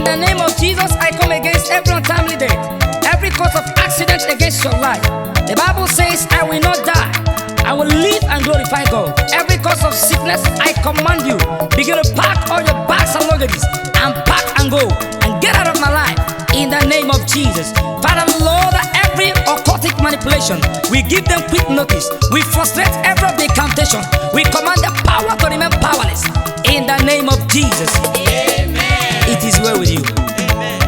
the name of Jesus, I come against every untimely death, every cause of accident against your life. The Bible says, I will not die, I will live and glorify God. Every cause of sickness, I command you, begin to pack all your bags and luggages, and pack and go, and get out of my life, in the name of Jesus. Father Lord, every occultic manipulation, we give them quick notice. We frustrate every decantation. We command the power to remain powerless, in the name of Jesus. Amen. It is well with you. Amen.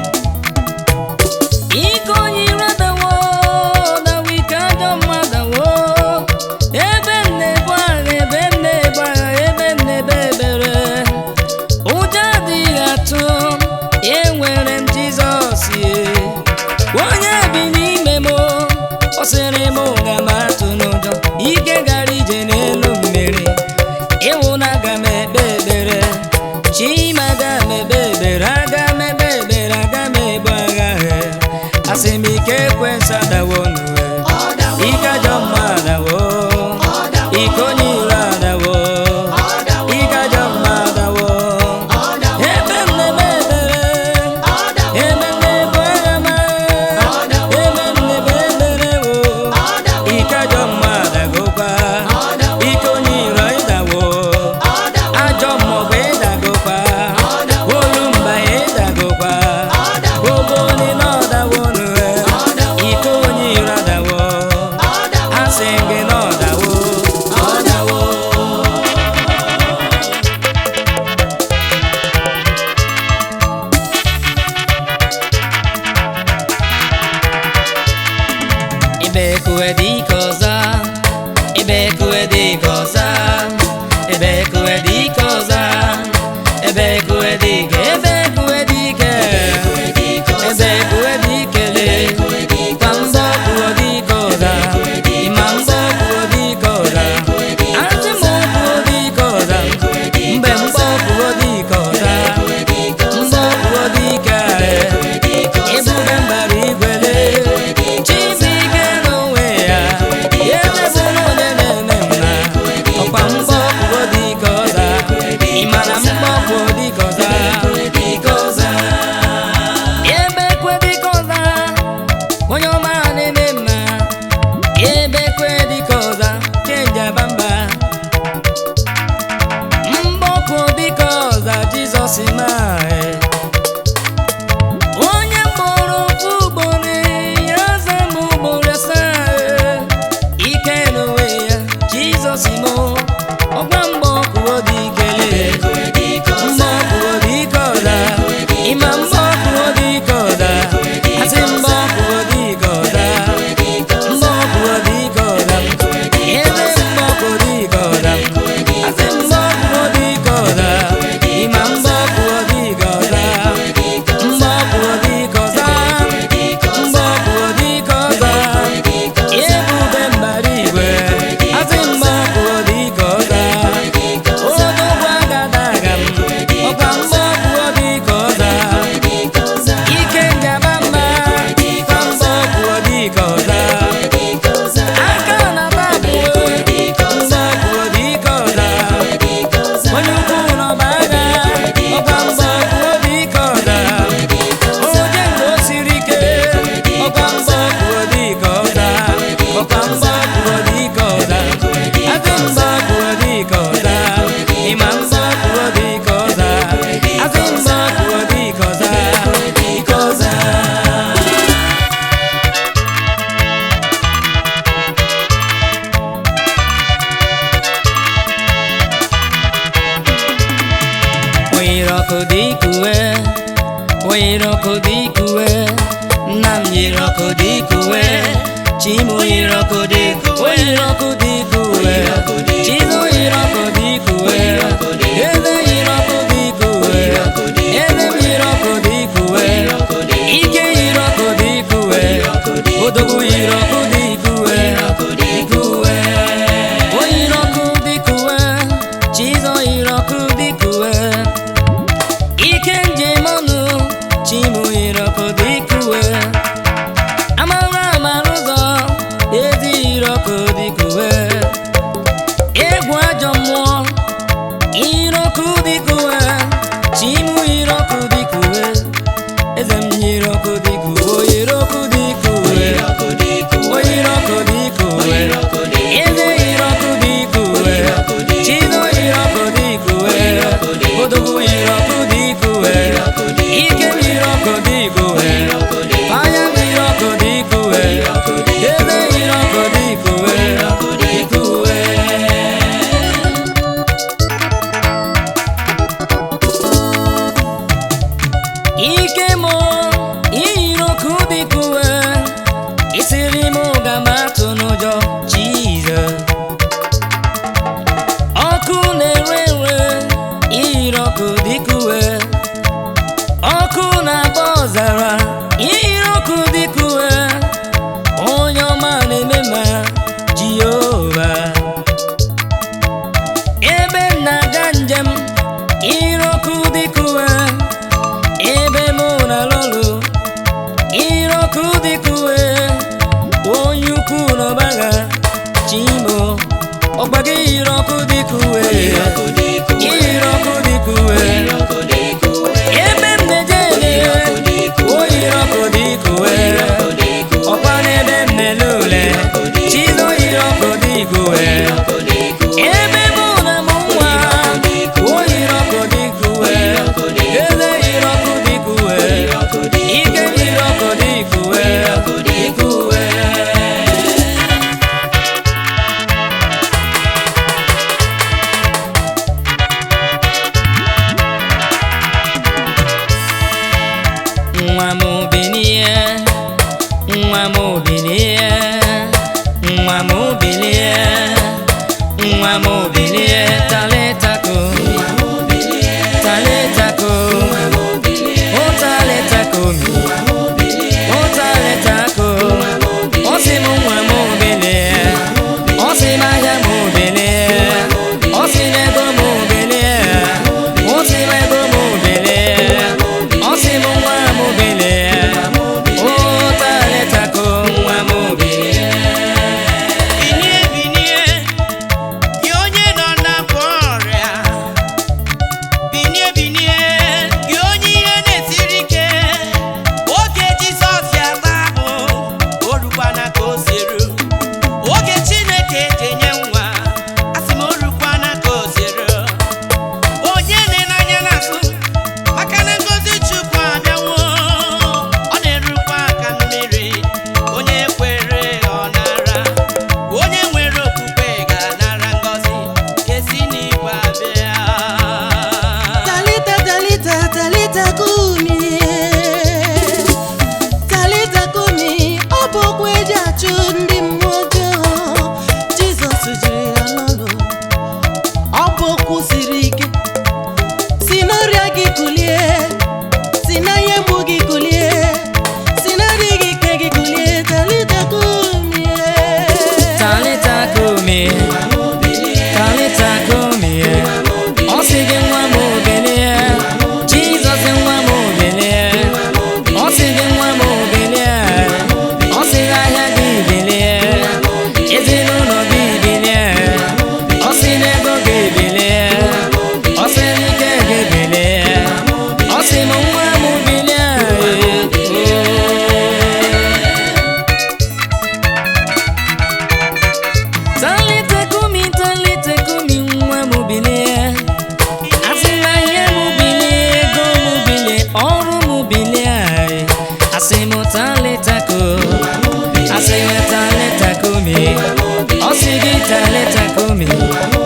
Amara amaruzo, ezi iroko dikuwe. ike mo iroku dikuwe isiri mo gamatu n'ụjọ Jesus ọkụ na-erewe iroku dikuwe ọkụ na-agba ọzara iroku dikuwe onye ọma na-eme ma Jehova ebe na-aga njem iroku dikuwe ebe mụ na lolo iroku dikuwe onye ukwu n'ọbaga Chimo ọgbaga iroku dikuwe iroku dikuwe ebe m na-eje o iroku dikuwe ọkwa n'ebe m na-ele ule Chizo iroku dikuwe ebe mụ na mụ nwa o iroku dikuwe eze iroku dikuwe ike iroku dikuwe nwa m bilie nwa m bilie nwa m bilie nwa m bilie taletako taletako o taletako mi o taletako o si m nwa m bilie o si m ahịa m bilie o si m ego m bilie o si m ego m bilie o si m nwa m bilie o taletako nwa m bilie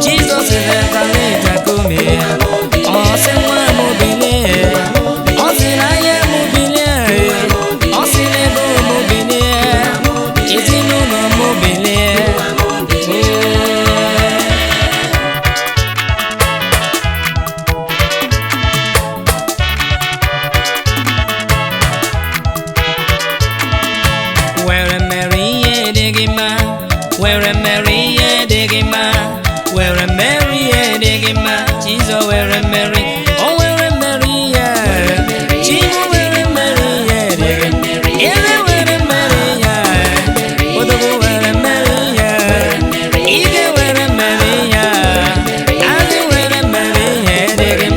Jesus is a taletako mi o si nwa m bilie o si na ahịa m bilie o si n'ego m bilie ezinụlọ m bilie were mere ihe dị gị mma were mere ihe dị gị mma were mere ihe dị gị mma Chizo were mere o were mere ihe Chizo were mere ihe dị gị eze were mere ihe odogwu were mere ihe ike were mere ihe azị were mere ihe dị gị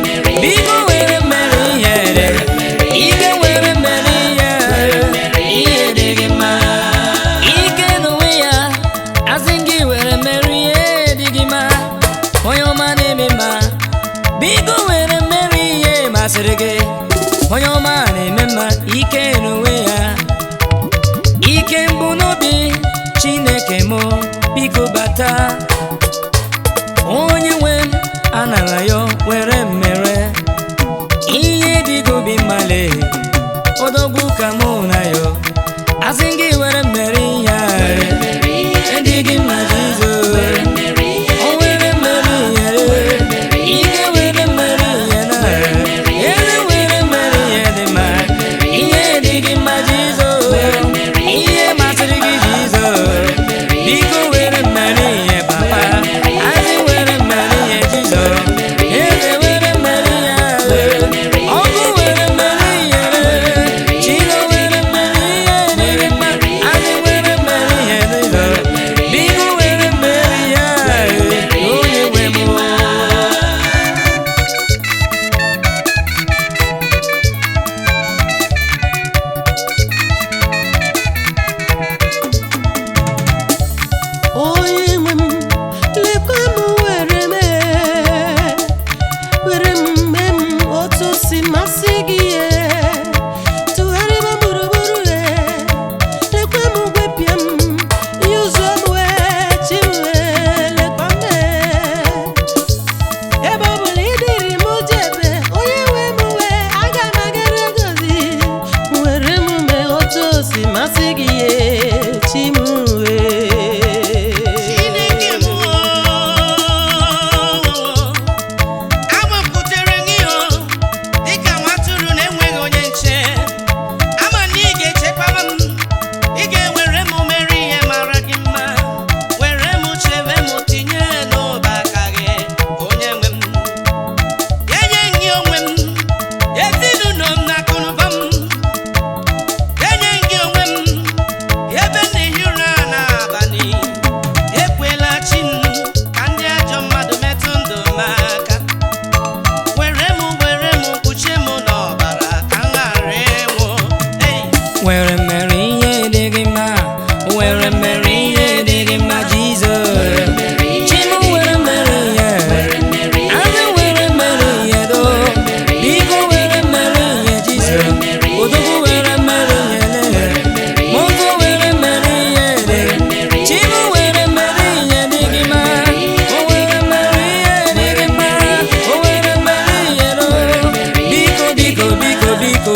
biko were mere ihe dị gị ike were mere ihe dị gị mma ike n'onwe ya azị gị were mere ihe dị gị mma onye ọma na-eme mma biko were mere ihe masịrị gị onye ọma na-eme mma ike n'onwe ya ike mbụ n'obi Chineke m biko bata onye nwe m anara ya were mere ihe dị gị obi mmale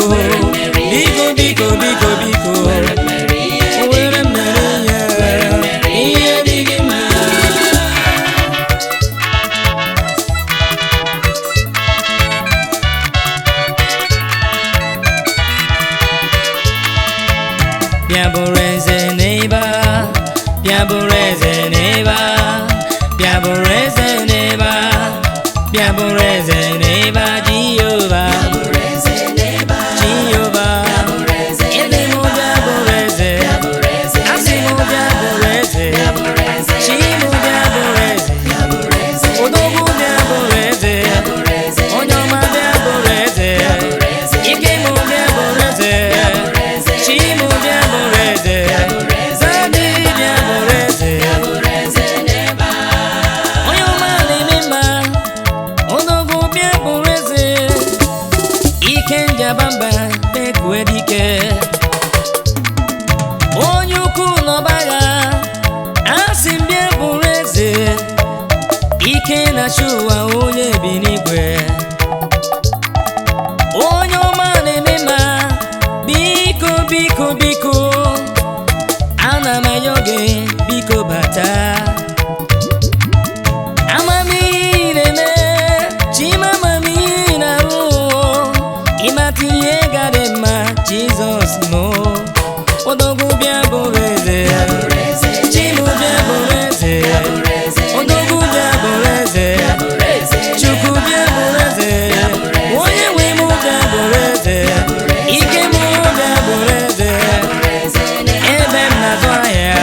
biko biko biko biko were mmeri ihe dị gị mma. Bịa bụrụ eze n'ebe a, bịa bụrụ eze n'ebe a, bịa bụrụ eze n'ebe a, bịa bụrụ eze n'ebe a, Jehova, Jehova, eze m bịa bụrụ eze, asị m bịa bụrụ eze, chi m bịa bụrụ eze, odogwu bịa bụrụ eze, onye ọma bịa bụrụ eze, ike m bịa bụrụ eze, chi m bịa bụrụ eze, zadi bịa bụrụ eze, onye ọma na-eme mma, odogwu bịa bụrụ eze, ike njabamba na-ekwe dike, onye ukwu n'ọbagha, asị m bịa bụrụ eze, ike na-achị ụwa, onye bi n'igwe, onye ọma na-eme mma, biko biko biko ana m ayọ gị, biko bata, amamihe na-eme, chima amamihe na-arụ, ịmata ihe ga-adị mma, Jizọs mo, odogwu bịa bụrụ eze, chimu bịa bụrụ eze, odogwu bịa bụrụ eze, chukwu bịa bụrụ eze, onye nwe m bịa bụrụ eze, ike m bịa bụrụ eze, ebe m na-azụ ahịa,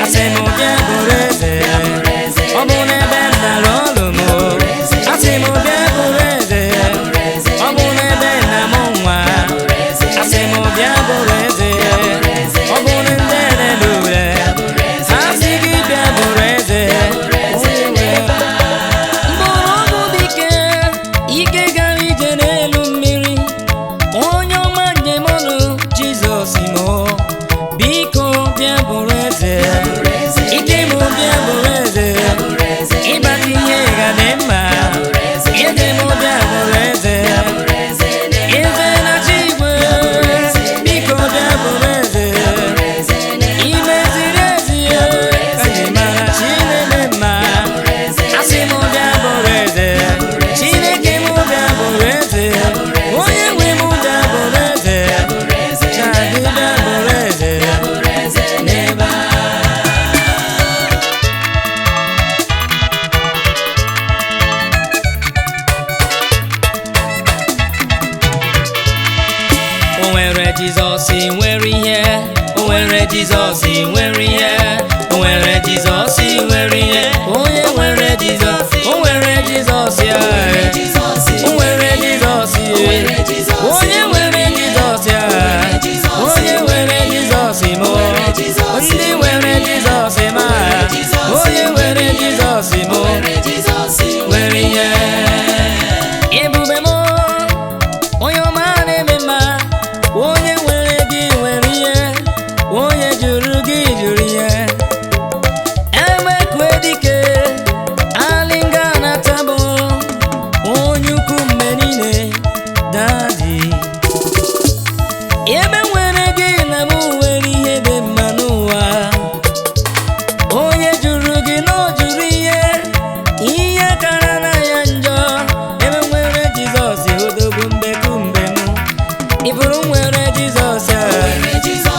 asị m bịa bụrụ eze, ọ bụ n'ebe m na-arụ ọrụ m, asị m bịa bụrụ eze, ọ bụ n'ebe m na-amụ nwa, asị m bịa bụrụ eze, ọ bụ ndị na-ele ule, asị gị bịa bụrụ eze, mgbọrọgwụ dike, ike gara ije n'elu mmiri, onye ọma njem ọnụ, Jizọs mo, biko bịa bụrụ eze, ike m bịa bụrụ eze, ịbata ihe ga-adị mma, eze m bịa bụrụ eze, eze na-achị igwe, biko bịa bụrụ eze, imeziri ezi ka ji mara chi na-eme mma, asị m bịa bụrụ eze, Chineke m bịa bụrụ eze, onye nwe m bịa bụrụ eze, chadị bịa bụrụ eze n'ebe a. O nwere Jizọs nwere ihe, o nwere Jizọs nwere ihe, o nwere Jizọs nwere ihe, onye nwere Jizọs, o nwere Jizọs ya, o nwere Jizọs ya, onye nwere Jizọs ya, onye nwere Jizọs mo, ndị nwere Jizọs ma, onye nwere Jizọs mo, nwere ihe, ebube m, onye ọma na-eme mma, onye nwere gị nwere ihe, onye jụrụ gị jụrụ ihe, emekwe dike, alịnga na tabụ, onye ukwu mgbe niile, dadi, ebe nwere gị na m nwere ihe dị mma n'ụwa, onye jụrụ gị na o jụrụ ihe, ihe kara na ya njọ, ebe nwere Jizọs, odogwu mbekumbe m, ịbụrụ nwere Jizọs ya,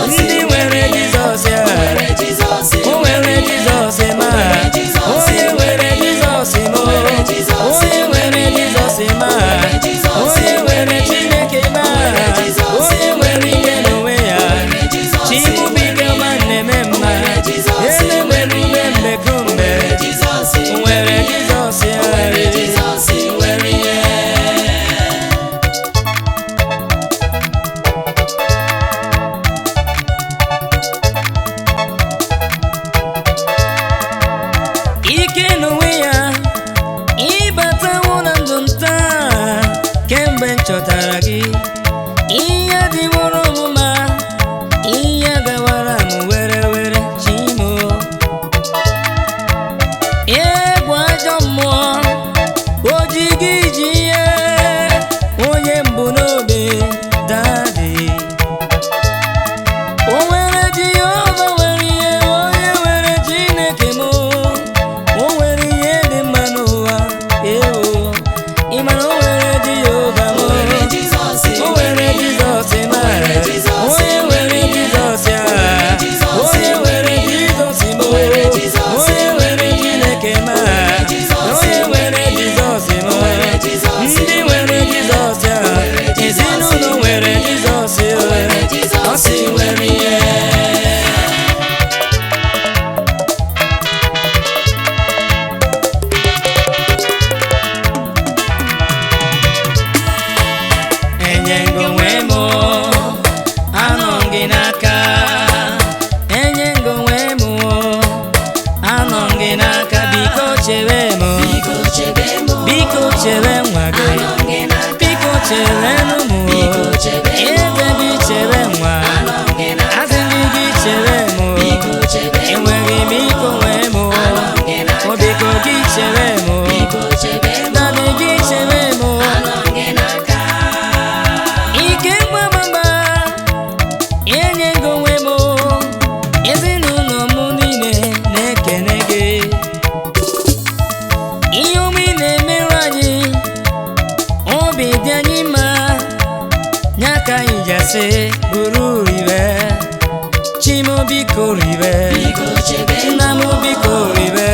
ndị nwere Jizọs ya, o nwere Jizọs ma, onye nwere Jizọs ma, onye nwere Jizọs ma, onye nwere Chineke ma, onye nwere ike n'onwe ya, Chibubiga ma na-eme mma, ele nwere ume mbekumbe, o nwere Jizọs ya, nwere ihe. Ike n'onwe ya, ịbatawo na ndụ nta, kemgbe m chọtara gị, ihe dịworo m mma, ihe gawara m were were, Chimo, egwu ajọ mmụọ, o ji gị ji ihe, onye mbụ n'obi, ka ijase buru ribe Chimo biko ribe Namo biko ribe